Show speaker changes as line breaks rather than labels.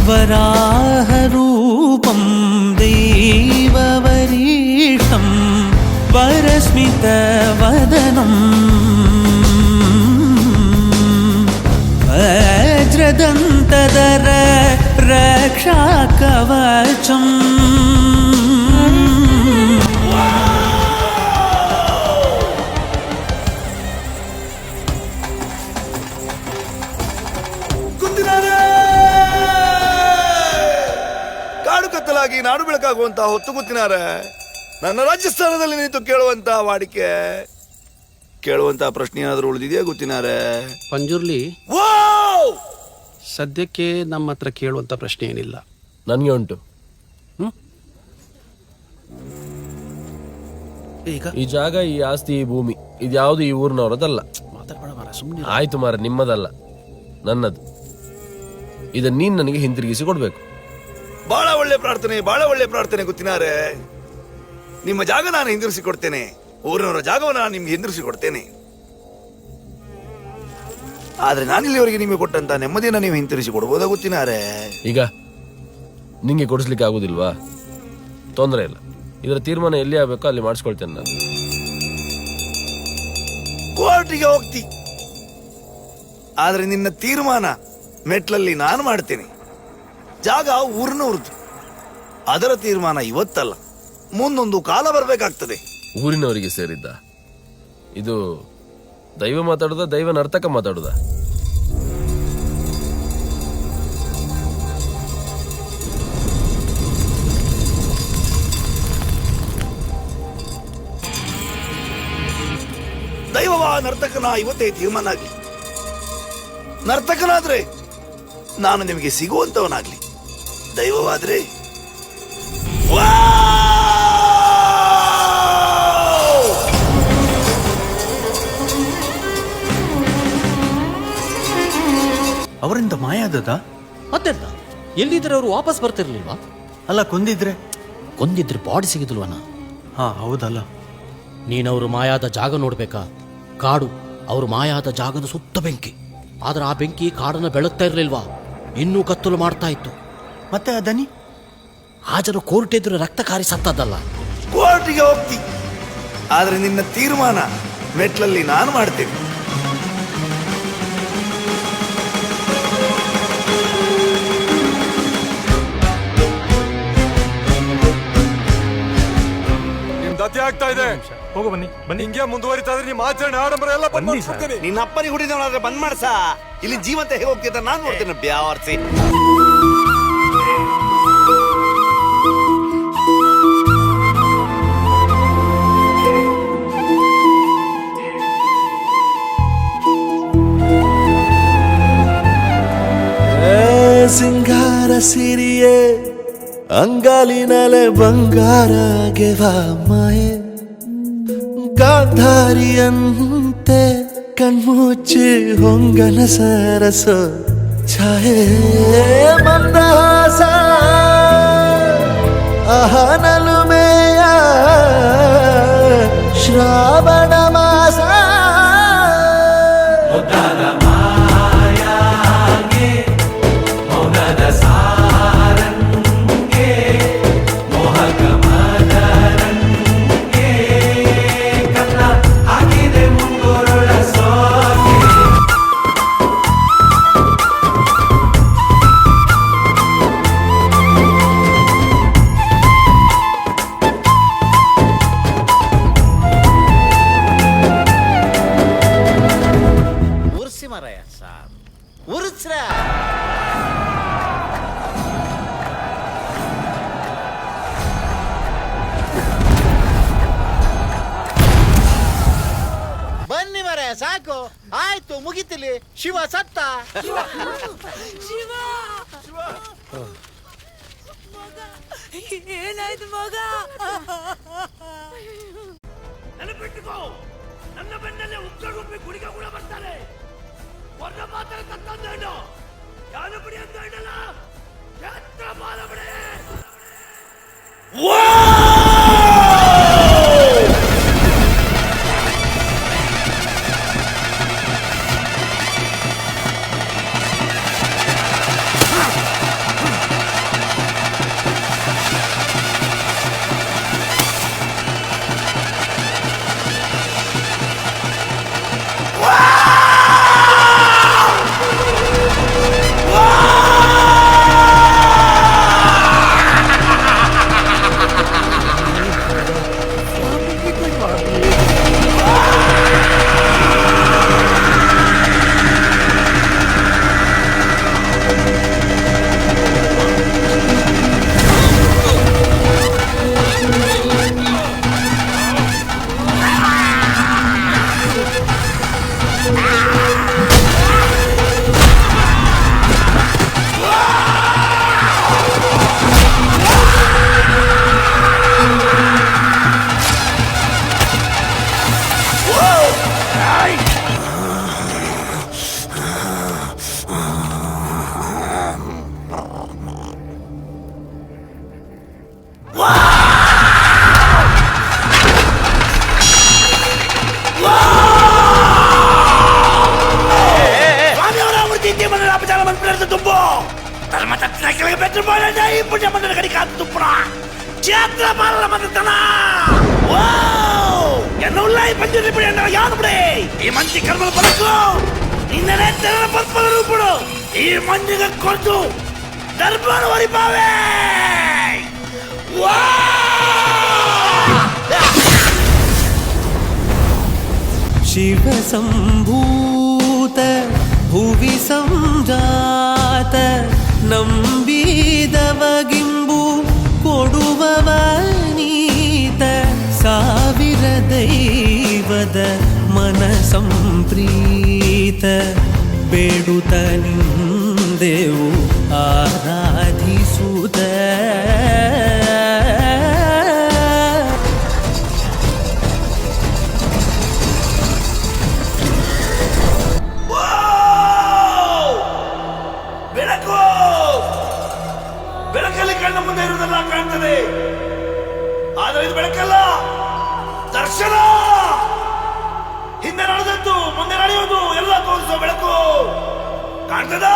वराहरूपं दैववरीष्ठं वरस्मितवदनं वज्रदन्तधर रक्षाकवचम्
ನಾಡು ಬೆಳಕಾಗುವಂತಹ ಹೊತ್ತು ಗೊತ್ತಿನಾರೆ ನನ್ನ ರಾಜಸ್ಥಾನದಲ್ಲಿ ನಿಂತು ಕೇಳುವಂತಹ ವಾಡಿಕೆ ಕೇಳುವಂತಹ ಪ್ರಶ್ನೆ ಏನಾದರೂ ಉಳಿದಿದೆಯಾ ಗೊತ್ತಿನಾರೆ
ಪಂಜುರ್ಲಿ ಸದ್ಯಕ್ಕೆ ನಮ್ಮ ಹತ್ರ ಕೇಳುವಂತ ಪ್ರಶ್ನೆ ಏನಿಲ್ಲ.
ನನಗೆ ಉಂಟು.
ಈಗ
ಈ ಜಾಗ, ಈ ಆಸ್ತಿ, ಈ ಭೂಮಿ ಇದ್ಯಾವುದು ಈ ಊರಿನವರದಲ್ಲ.
ಮಾತಾಡ್ಬೇಡ ಮಾರ, ಸುಮ್ಮನೆ.
ಆಯ್ತು ಮಾರ, ನಿಮ್ಮದಲ್ಲ, ನನ್ನದು. ಇದನ್ನ ನೀನ್ ನನಗೆ ಹಿಂತಿರುಗಿಸಿ ಕೊಡ್ಬೇಕು.
ಬಹಳ ಒಳ್ಳೆ ಪ್ರಾರ್ಥನೆ ಗೊತ್ತಿನಾರೆ. ನಿಮ್ಮ ಜಾಗ ನಾನು ಹಿಂದಿರಿಸಿ ಕೊಡ್ತೇನೆ, ಊರಿನವರ ಜಾಗವನ್ನು ನಾನು ನಿಮ್ಗೆ ಹಿಂದಿರಿಸಿ ಕೊಡ್ತೇನೆ. ಆದ್ರೆ ನಾನಿಲ್ಲಿವರೆಗೆ ನಿಮಗೆ ಕೊಟ್ಟಂತ ನೆಮ್ಮದಿಯನ್ನು ನೀವು ಹಿಂತಿರಿಸಿ ಕೊಡ್ಬೋದಾ ಗೊತ್ತಿನಾರೆ?
ಈಗ ನಿಂಗೆ ಕೊಡಿಸ್ಲಿಕ್ಕೆ ಆಗುದಿಲ್ವಾ? ತೊಂದರೆ ಇಲ್ಲ, ಇದರ ತೀರ್ಮಾನ ಎಲ್ಲಿ ಆಗ್ಬೇಕೋ ಅಲ್ಲಿ ಮಾಡಿಸ್ಕೊಳ್ತೇನೆ ನಾನು.
ಕೋರ್ಟಿಗೆ ಹೋಗ್ತಿ, ಆದ್ರೆ ನಿನ್ನ ತೀರ್ಮಾನ ಮೆಟ್ಲಲ್ಲಿ ನಾನು ಮಾಡ್ತೇನೆ. ಜಾಗ ಊರಿನವ್ರದ್ದು, ಅದರ ತೀರ್ಮಾನ ಇವತ್ತಲ್ಲ, ಮುಂದೊಂದು ಕಾಲ ಬರಬೇಕಾಗ್ತದೆ.
ಊರಿನವರಿಗೆ ಸೇರಿದ್ದ ಇದು? ದೈವ ಮಾತಾಡುದ, ದೈವ ನರ್ತಕ ಮಾತಾಡುದ?
ದೈವವ ನರ್ತಕನ ಇವತ್ತೇ ತೀರ್ಮಾನ ಆಗ್ಲಿ. ನರ್ತಕನಾದ್ರೆ ನಾನು ನಿಮಗೆ ಸಿಗುವಂತವನಾಗ್ಲಿ, ದೈವವಾದ್ರೆ
ಅವರಿಂದ ಮಾಯ ಆದದ?
ಮತ್ತೆಂತ, ಎಲ್ಲಿದ್ರೆ ಅವರು ವಾಪಸ್ ಬರ್ತಿರ್ಲಿಲ್ವಾ?
ಅಲ್ಲ, ಕೊಂದಿದ್ರೆ
ಬಾಡಿ ಸಿಗಿದ್ಲ್ವನ?
ಹಾ ಹೌದಲ್ಲ.
ನೀನವರು ಮಾಯಾದ ಜಾಗ ನೋಡ್ಬೇಕಾ? ಕಾಡು, ಅವರು ಮಾಯಾದ ಜಾಗದ ಸುತ್ತ ಬೆಂಕಿ. ಆದ್ರೆ ಆ ಬೆಂಕಿ ಕಾಡನ್ನ ಬೆಳಗ್ತಾ ಇರ್ಲಿಲ್ವಾ, ಇನ್ನೂ ಕತ್ತಲು ಮಾಡ್ತಾ ಇತ್ತು.
ಮತ್ತೆ ಆ ದನಿ?
ಆ ಜನ ಕೋರ್ಟ್ ಎದುರು ರಕ್ತ ಕಾರಿ ಸತ್ತದಲ್ಲ.
ಕೋರ್ಟಿಗೆ ಹೋಗ್ತಿ, ಆದ್ರೆ ನಿನ್ನ ತೀರ್ಮಾನ ಮೆಟ್ಲಲ್ಲಿ ನಾನು ಮಾಡ್ತೇನೆ.
ಅತಿ ಆಗ್ತಾ ಇದೆ.
ಹೋಗು, ಬನ್ನಿ.
ಹಿಂಗೆ ಮುಂದುವರಿತಾ ಇದ್ರೆ ನಿಮ್ಮ ಆಚರಣೆ ಆಡಂಬರ ಎಲ್ಲ ಬಂದ್ ಮಾಡ್ಬಿಡ್ತೀನಿ.
ನಿನ್ನ ಅಪ್ಪನಿಗೆ ಹುಡಿದವನಾದ್ರೆ ಬಂದ್ ಮಾಡ್ಸ. ಇಲ್ಲಿ ಜೀವಂತ ಹೇಗೆ ಹೋಗ್ತಿದ್ದ ನಾನು ನೋಡ್ತೇನೆ. ಬ್ಯಾವರ್ಸಿ
ಸಿಂಗಾರ ಸಿರಿಯೇ ಅಂಗಾಲಿನಲೆ ಬಂಗಾರ ಗೆವಾ ಮಾಯೆ, ಗಾಂಧಾರಿಯಂತೆ ಕಣ್ಮುಚ್ಚಿ ಹೊಂಗನ ಸರಸ ಛಾಯೆ, ಮಂದಹಾಸ ಅಹನಲುಮೆಯ ಶ್ರಾವಣ ಮಾಸ.
ಬನ್ನಿ ಮರೆ, ಸಾಕು ಆಯ್ತು, ಮುಗಿತಿಲಿ. ಶಿವ ಸತ್ತ.
ಏನಾಯ್ತು ಮಗ?
ನೆನಪಿಟ್ಟುಕೋ, ನನ್ನ ಬೆನ್ನಲ್ಲೇ ಉಗ್ರಗುಪ್ಪಿ ಕುಡಿಗ ಕೂಡ ಬರ್ತಾರೆ. ಹೊರ ಮಾತ್ರ ತತ್ತಂದೇಡ ಯಾನ ಬಿಡಿ ಅಂತ ಹೇಳಲ್ಲ, ಎತ್ರ ಬಾಲ ಬಿಡಿ. ಬೇಡ ಈ ಪುಣ್ಯ ಮಂದಿರ ಕಡೆ ಕಾತು ತುಪ್ಪಣ ಕ್ಷೇತ್ರ ಬಾಲರ ಮಂದಿರತನ ಎನ್ನುಲ್ಲ ಈ ಪಂಜುರ್ಲಿ ಬಿಡಿ ಅಣ್ಣ ಯಾರು ಬಿಡಿ ಈ ಮಂದಿ ಕರ್ಮದ ಬಲಕು ನಿನ್ನನೇ ತೆರಳ ಪದ್ಮದ ರೂಪುಡು ಈ ಮಂದಿಗೆ ಕೊಟ್ಟು ದರ್ಬಾರ ಹೊರಿಪಾವೆ
ಶಿವ ಸಂಭೂತ ಭುವಿ ಸಂಜಾತ ನಂಬಿದವಗಿಂಬು ಕೊಡುವವ ನೀತ ಸಾವಿರ ದೈವದ ಮನ ಸಂಪ್ರೀತ ಬೇಡುತ್ತ ನಿಂದೆವು ಆರಾಧಿಸುತ್ತ
ಬೆಳಕು ಬೆಳಕಲ್ಲಿ ಕಣ್ಣ ಮುಂದೆ ಇರುವುದೆಲ್ಲ ಕಾಣ್ತದೆ ಆದರೆ ಇದು ಬೆಳಕಲ್ಲ ದರ್ಶನ ಹಿಂದೆ ನಡೆದದ್ದು ಮುಂದೆ ನಡೆಯುವುದು ಎಲ್ಲ ತೋರಿಸೋ ಬೆಳಕು ಕಾಣ್ತದ